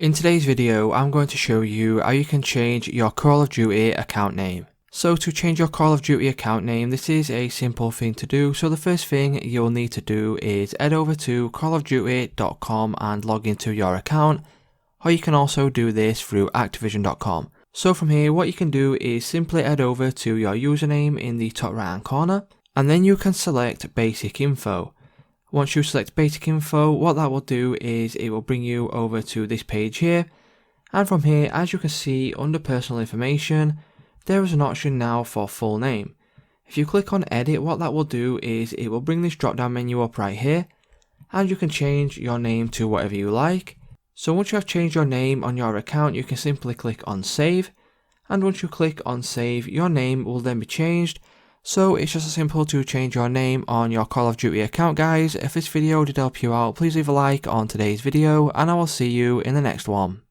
In today's video, I'm going to show you how you can change your Call of Duty account name. So to change your Call of Duty account name, this is a simple thing to do. So the first thing you'll need to do is head over to callofduty.com and log into your account, or you can also do this through activision.com. So from here, what you can do is simply head over to your username in the top right hand corner, and then you can select basic info. Once you select basic info, what that will do is it will bring you over to this page here, and from here, as you can see under personal information, there is an option now for full name. If you click on edit, what that will do is it will bring this drop down menu up right here, and you can change your name to whatever you like. So once you have changed your name on your account, you can simply click on save, and once you click on save, your name will then be changed. So it's just as simple to change your name on your Call of Duty account, guys. If this video did help you out, please leave a like on today's video, and I will see you in the next one.